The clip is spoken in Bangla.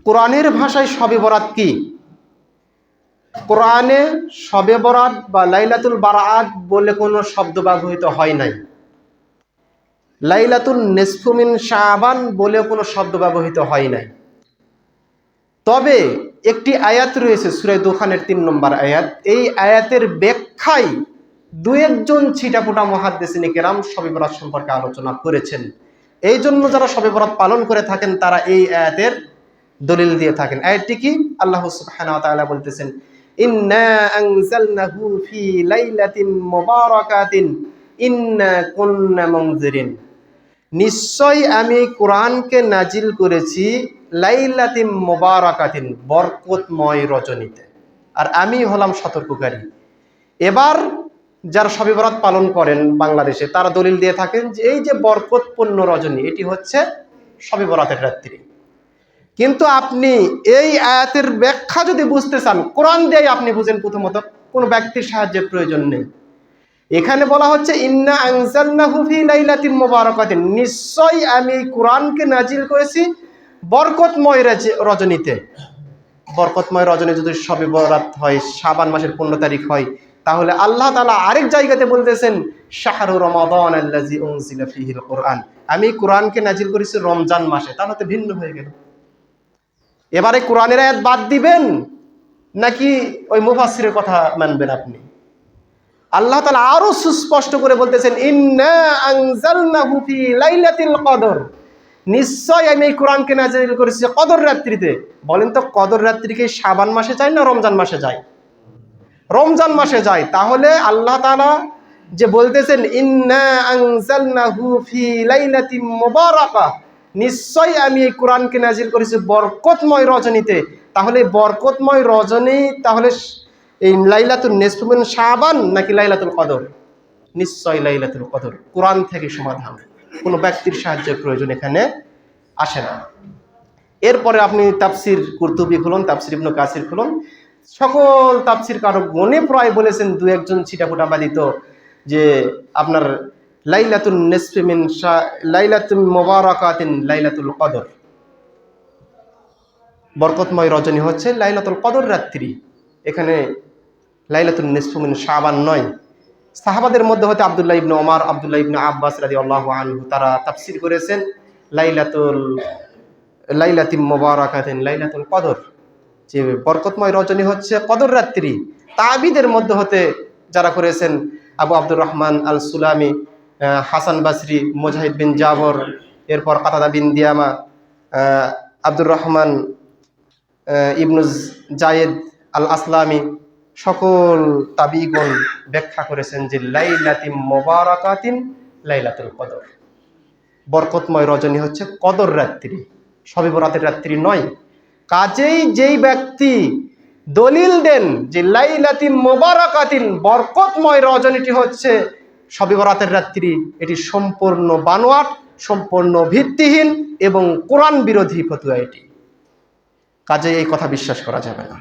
কোরআনের ভাষায় শবে বরাত কি? কোরআনে শবে বরাত বা লাইলাতুল বারাত বলে কোনো শব্দ ব্যবহৃত হয় নাই। লাইলাতুল নিসফু মিন শাবান বলে কোনো শব্দ ব্যবহৃত হয় নাই। তবে একটি আয়াত রয়েছে সূরা দুখানের ৩ নম্বর আয়াত। এই আয়াতের ব্যাখ্যায় দু একজন ছিটাফোঁটা মুহাদ্দিসিনে কেরাম শবে বরাত সম্পর্কে আলোচনা করেছেন। এই জন্য যারা শবে বরাত পালন করে থাকেন তারা এই আয়াতের দলিল দিয়ে থাকেন। আয়াতটি কি? আল্লাহ সুবহানাহু ওয়া তাআলা বলতেছেন, ইন্না আনজালনাহু ফি লাইলাতিন মুবারাকাতিন ইন্না কুন্না মুনজিরিন। নিশ্চয় আমি কোরআনকে নাজিল করেছি লাইলাতিন মুবারাকাতিন, বরকতময় রজনীতে, আর আমি হলাম সতর্ককারী। এবার যারা শবে বরাত পালন করেন বাংলাদেশে তারা দলিল দিয়ে থাকেন যে এই যে বরকতপূর্ণ রজনী, এটি হচ্ছে শবে বরাতের রাত্রি। কিন্তু আপনি এই আয়াতের ব্যাখ্যা যদি বুঝতে চান, কোরআন দিয়ে আপনি বুঝেন। প্রথমত কোনো ব্যক্তির সাহায্যের প্রয়োজন নেই। এখানে বলা হচ্ছে ইন্না আনজালনাহু ফি লাইলাতিন মুবারাকাতিন, নিশ্চয় আমি কোরআনকে নাজিল করেছি বরকতময় রজনীতে। বরকতময় রজনী যদি শবে বরাত হয়, শাবান মাসের 15 তারিখ হয়, তাহলে আল্লাহ তাআলা আরেক জায়গাতে বলতেছেন শাহরু রমাদান আল্লাযী উনজিলা ফীহিল কুরআন, আমি কোরআনকে নাজিল করেছি রমজান মাসে। তাহলে তো ভিন্ন হয়ে গেল। এবারে কোরআনের আয়াত বাদ দিবেন নাকি ওই মুফাসসিরের কথা মানবেন আপনি? আল্লাহ তাআলা আরো সুস্পষ্ট করে বলতেছেন ইন্না আনজালনাহু ফি লাইলাতিল কদর, নিশ্চয় আমি এই কোরআনকে নাজিল করেছি কদর রাত্রিতে। বলেন তো কদর রাত্রি কি শাবান মাসে যায় না রমজান মাসে যায়? রমজান মাসে যায়। তাহলে আল্লাহ তাআলা যে বলতেছেন ইন্না আনজালনাহু ফি লাইলাতিন মুবারাকাহ, নিশ্চয় আমি এই কোরআনকে নাজিল করেছি বরকতময় রজনীতে, তাহলে বরকতময় রজনী তাহলে এই লাইলাতুল নিসফু মিন শাবান নাকি লাইলাতুল কদর? নিশ্চয় লাইলাতুল কদর। কোরআন থেকে সমাধান, কোনো ব্যক্তির সাহায্যের প্রয়োজন এখানে আসে না। এরপরে আপনি তাফসির কুরতুবী খুলুন, তাফসির ইবনে কাসির খুলুন, সকল তাফসির কারক গণে প্রায় বলেছেন, দু একজন ছিটাফোঁটা বাদিত যে আপনার লাইলাতুন নিসফি মিন লাইলাতুল মুবারাকাতিন লাইলাতুল কদর, বরকতময় রজনী হচ্ছে লাইলাতুল কদর রাত্রি। এখানে লাইলাতুল নিসফু মিন শাবান নয়। সাহাবাদের মধ্যে হতে আব্দুল্লাহ ইবনে ওমর, আব্দুল্লাহ ইবনে আব্বাস রাদিয়াল্লাহু আনহু তারা তাফসির করেছেন লাইলাতিন মুবারাকাতিন লাইলাতুল কদর, যে বরকতময় রজনী হচ্ছে কদর রাত্রি। তাবিদের মধ্যে হতে যারা করেছেন আবু আব্দুর রহমান আল সুলামি, হাসান বাসরি, মুজাহিদ বিন জাবর, এরপর কাতাদা বিন দিয়ামা, আব্দুর রহমান ইবনু জায়েদ আল আসলামি, সকল তাবিগণ ব্যাখ্যা করেছেন যে লাইলাতিন মুবারাকাতিন লাইলাতুল কদর, বরকতময় রজনী হচ্ছে কদর রাত্রি, শবে বরাতের রাত্রি নয়। কাজেই যেই ব্যক্তি দলিল দেন যে লাইলাতিন মুবারাকাতিন, বরকতময় রজনীটি হচ্ছে শবে বরাতের রাত্রি, এটি সম্পূর্ণ বানোয়াট, সম্পূর্ণ ভিত্তিহীন এবং কোরআন বিরোধী ফতোয়া এটি। কাজেই এই কথা বিশ্বাস করা যাবে না।